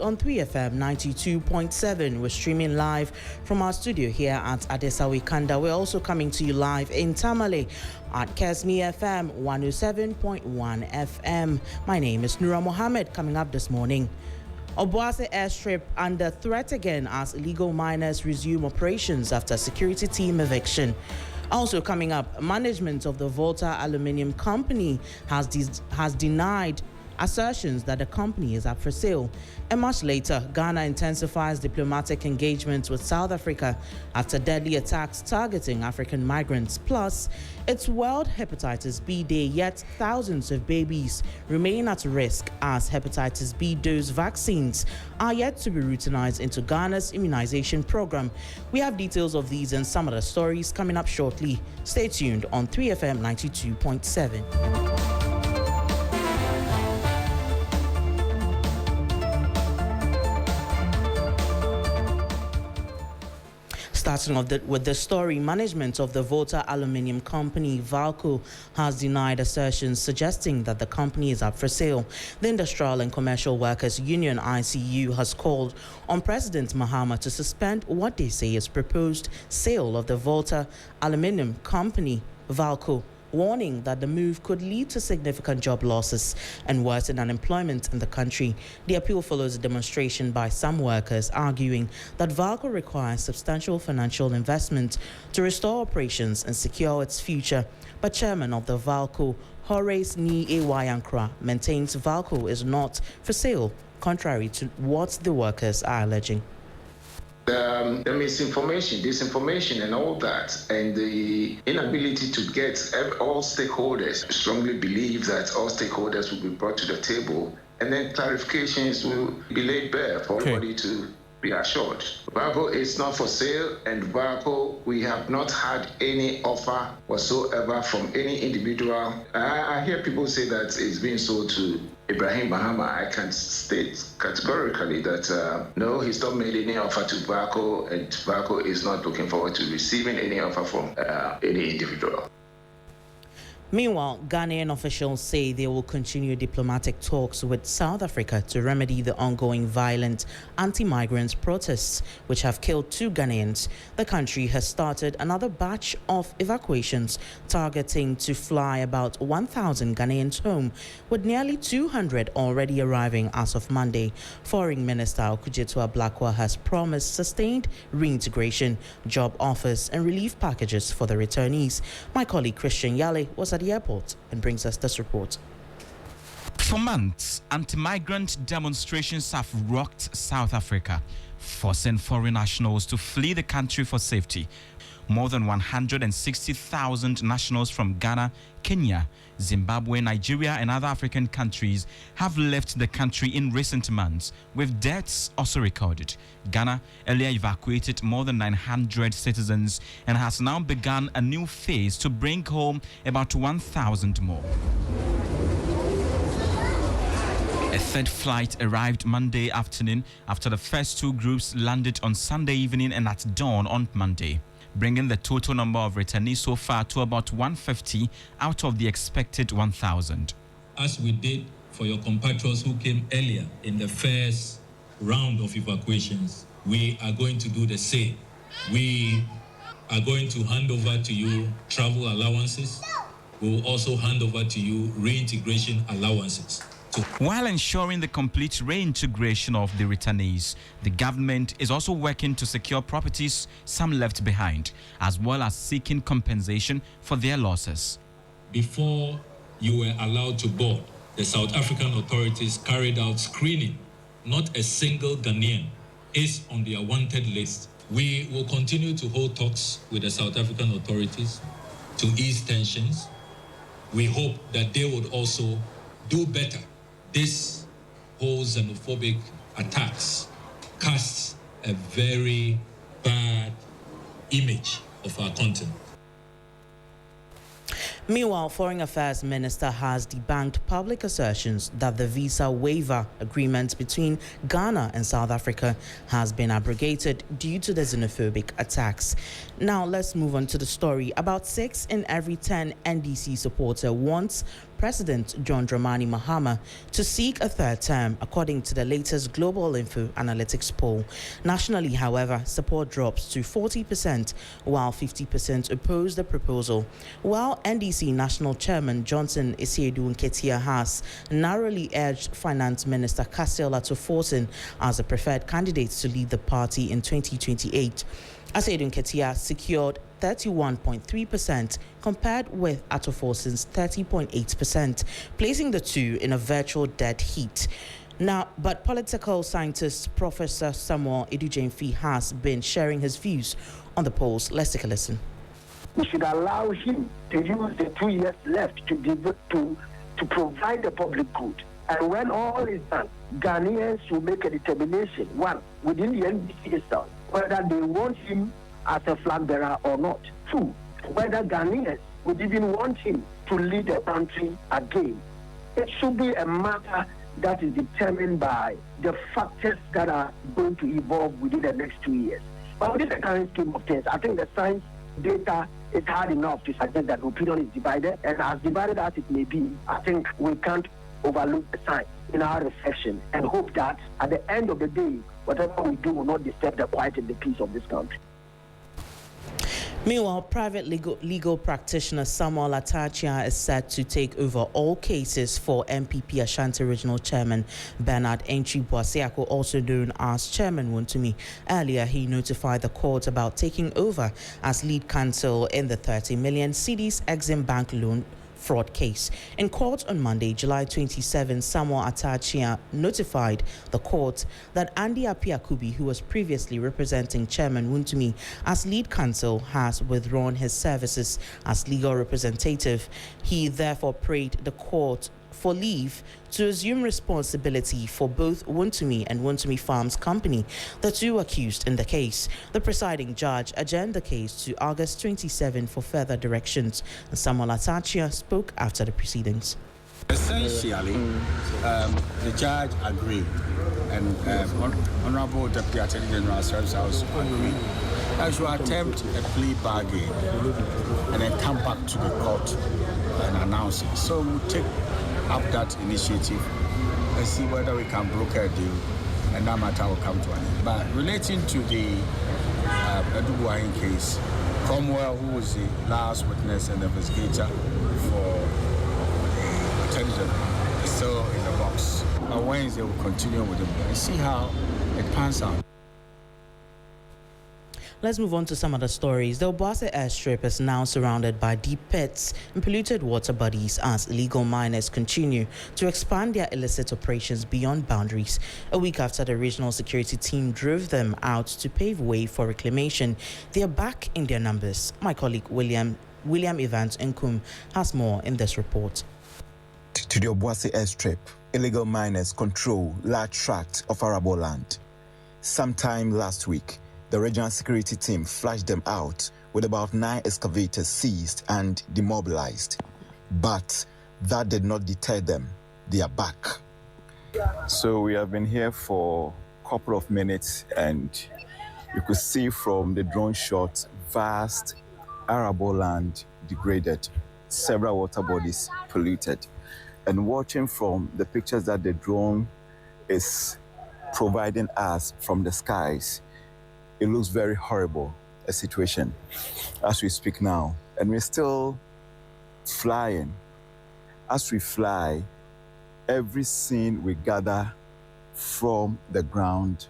On 3FM 92.7. We're streaming live from our studio here at Adesawe Kanda. We're also coming to you live in Tamale at Kesmi FM 107.1 FM. My name is Nura Mohammed. Coming up this morning, Obuasi Airstrip under threat again as illegal miners resume operations after security team eviction. Also coming up, management of the VALCO aluminium company has denied assertions that the company is up for sale. And much later, Ghana intensifies diplomatic engagement with South Africa after deadly attacks targeting African migrants. Plus, it's World Hepatitis B Day, yet thousands of babies remain at risk as hepatitis B dose vaccines are yet to be routinized into Ghana's immunization program. We have details of these and some of the stories coming up shortly. Stay tuned on 3FM 92.7. Starting off with the story, management of the VALCO aluminium company, VALCO, has denied assertions suggesting that the company is up for sale. The Industrial and Commercial Workers Union, ICU, has called on President Mahama to suspend what they say is proposed sale of the VALCO aluminium company, VALCO, warning that the move could lead to significant job losses and worsen unemployment in the country. The appeal follows a demonstration by some workers arguing that VALCO requires substantial financial investment to restore operations and secure its future. But chairman of the VALCO, Horace Ni Ewayankra, maintains VALCO is not for sale, contrary to what the workers are alleging. The misinformation, disinformation and all that, and the inability to get all stakeholders, strongly believe that all stakeholders will be brought to the table and then clarifications will be laid bare for everybody to be assured. VALCO is not for sale, and VALCO, we have not had any offer whatsoever from any individual. I hear people say that it's being sold to Ibrahim Mahama. I can state categorically that no, he's not made any offer to VALCO, and VALCO is not looking forward to receiving any offer from any individual. Meanwhile, Ghanaian officials say they will continue diplomatic talks with South Africa to remedy the ongoing violent anti-migrant protests, which have killed 2 Ghanaians. The country has started another batch of evacuations targeting to fly about 1,000 Ghanaians home, with nearly 200 already arriving as of Monday. Foreign Minister Okujetua Blakwa has promised sustained reintegration, job offers and relief packages for the returnees. My colleague Christian Yale was at the airport and brings us this report. For months, anti-migrant demonstrations have rocked South Africa, forcing foreign nationals to flee the country for safety. More than 160,000 nationals from Ghana, Kenya, Zimbabwe, Nigeria and other African countries have left the country in recent months, with deaths also recorded. Ghana earlier evacuated more than 900 citizens and has now begun a new phase to bring home about 1,000 more. A third flight arrived Monday afternoon after the first 2 groups landed on Sunday evening and at dawn on Monday, bringing the total number of returnees so far to about 150 out of the expected 1,000. As we did for your compatriots who came earlier in the first round of evacuations, we are going to do the same. We are going to hand over to you travel allowances. We will also hand over to you reintegration allowances. While ensuring the complete reintegration of the returnees, the government is also working to secure properties some left behind, as well as seeking compensation for their losses. Before you were allowed to board, the South African authorities carried out screening. Not a single Ghanaian is on their wanted list. We will continue to hold talks with the South African authorities to ease tensions. We hope that they would also do better. This whole xenophobic attacks casts a very bad image of our continent. Meanwhile, Foreign Affairs Minister has debunked public assertions that the visa waiver agreement between Ghana and South Africa has been abrogated due to the xenophobic attacks. Now, let's move on to the story. About 6 in every 10 NDC supporter wants President John Dramani Mahama to seek a third term, according to the latest Global Info Analytics poll. Nationally, however, support drops to 40%, while 50% oppose the proposal. While NDC National Chairman Johnson Isiedu Nketia has narrowly urged Finance Minister Cassiel Ato-Forson as a preferred candidate to lead the party in 2028. Isiedu Nketia secured 31.3% compared with Ato-Forson's 30.8%, placing the two in a virtual dead heat. Now, but political scientist Professor Samuel Edujemfi has been sharing his views on the polls. Let's take a listen. We should allow him to use the 2 years left to provide the public good. And when all is done, Ghanaians will make a determination, one, within the NDC itself, whether they want him as a flag bearer or not. Two, whether Ghanaians would even want him to lead the country again. It should be a matter that is determined by the factors that are going to evolve within the next 2 years. But within the current scheme of things, I think the science data is hard enough to suggest that opinion is divided. And as divided as it may be, I think we can't overlook the science in our reflection and hope that at the end of the day, whatever we do will not disturb the quiet and the peace of this country. Meanwhile, private legal practitioner Samuel Atachia is set to take over all cases for MPP Ashanti Regional Chairman Bernard Entry Boasiako, also known as Chairman Wontumi. Earlier, he notified the court about taking over as lead counsel in the 30 million cedis Exim Bank loan fraud case. In court on Monday, July 27, Samuel Atachia notified the court that Andy Apiakubi, who was previously representing Chairman Wontumi as lead counsel, has withdrawn his services as legal representative. He therefore prayed the court for leave to assume responsibility for both Wontumi and Wontumi Farms Company, the two accused in the case. The presiding judge adjourned the case to August 27 for further directions. Samuel Atachia spoke after the proceedings. Essentially, the judge agreed, and Honorable Deputy Attorney General Service House agreed that you attempt a plea bargain and then come back to the court and announce it. So we'll take up that initiative and see whether we can broker a deal, and that matter will come to an end. But relating to the Obuasi case, Cromwell, who was the last witness and investigator for the Attorney General, is still in the box. On Wednesday, we'll continue with him and see how it pans out. Let's move on to some other stories. The Obuasi Airstrip is now surrounded by deep pits and polluted water bodies as illegal miners continue to expand their illicit operations beyond boundaries. A week after the regional security team drove them out to pave way for reclamation, they are back in their numbers. My colleague William Evans Nkum has more in this report. To the Obuasi Airstrip, illegal miners control large tracts of arable land. Sometime last week, the regional security team flashed them out with about 9 excavators seized and demobilized. But that did not deter them. They are back. So we have been here for a couple of minutes, and you could see from the drone shots, vast arable land degraded, several water bodies polluted. And watching from the pictures that the drone is providing us from the skies, it looks very horrible, a situation as we speak now. And we're still flying. As we fly, every scene we gather from the ground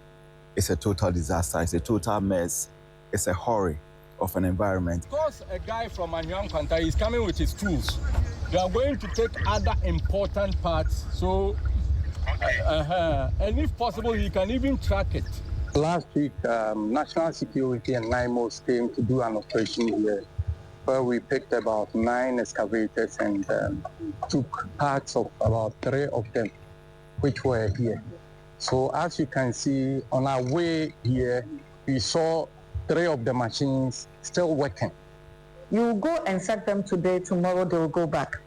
is a total disaster. It's a total mess. It's a horror of an environment. Because a guy from Anyang Kwanta is coming with his tools, they are going to take other important parts. So, and if possible, you can even track it. Last week, National Security and NIMOS came to do an operation here where we picked about 9 excavators and took parts of about 3 of them, which were here. So as you can see, on our way here, we saw 3 of the machines still working. You go and set them today, tomorrow they will go back.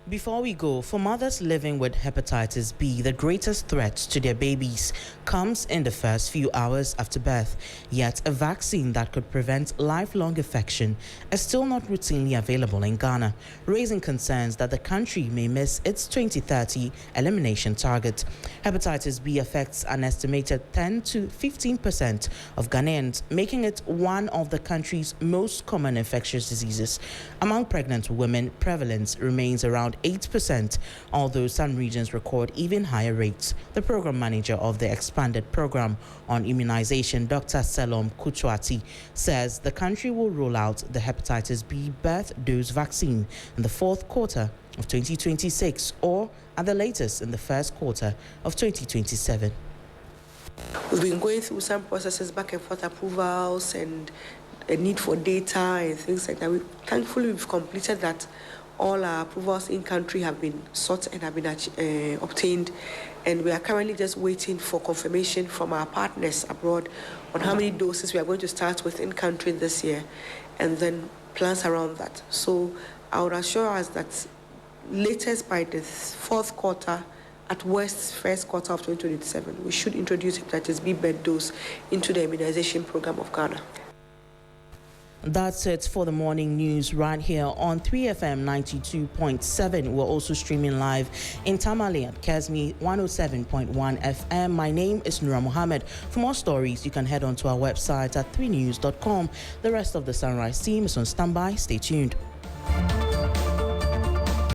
Before we go, for mothers living with hepatitis B, the greatest threat to their babies comes in the first few hours after birth. Yet, a vaccine that could prevent lifelong infection is still not routinely available in Ghana, raising concerns that the country may miss its 2030 elimination target. Hepatitis B affects an estimated 10 to 15% of Ghanaians, making it one of the country's most common infectious diseases. Among pregnant women, prevalence remains around 8%, although some regions record even higher rates. The program manager of the expanded program on immunization, Dr. Selom Kuchwati, says the country will roll out the hepatitis B birth dose vaccine in the fourth quarter of 2026 or at the latest in the first quarter of 2027. We've been going through some processes, back and forth approvals and a need for data and things like that. Thankfully, we've completed that. All our approvals in country have been sought and have been obtained, and we are currently just waiting for confirmation from our partners abroad on how many doses we are going to start with in country this year, and then plans around that. So I would assure us that latest by the fourth quarter, at worst first quarter of 2027, we should introduce hepatitis B birth dose into the immunization program of Ghana. That's it for the morning news right here on 3FM 92.7. We're also streaming live in Tamale at Kesmi 107.1 FM. My name is Nura Mohammed. For more stories, you can head on to our website at 3news.com. The rest of the Sunrise team is on standby. Stay tuned.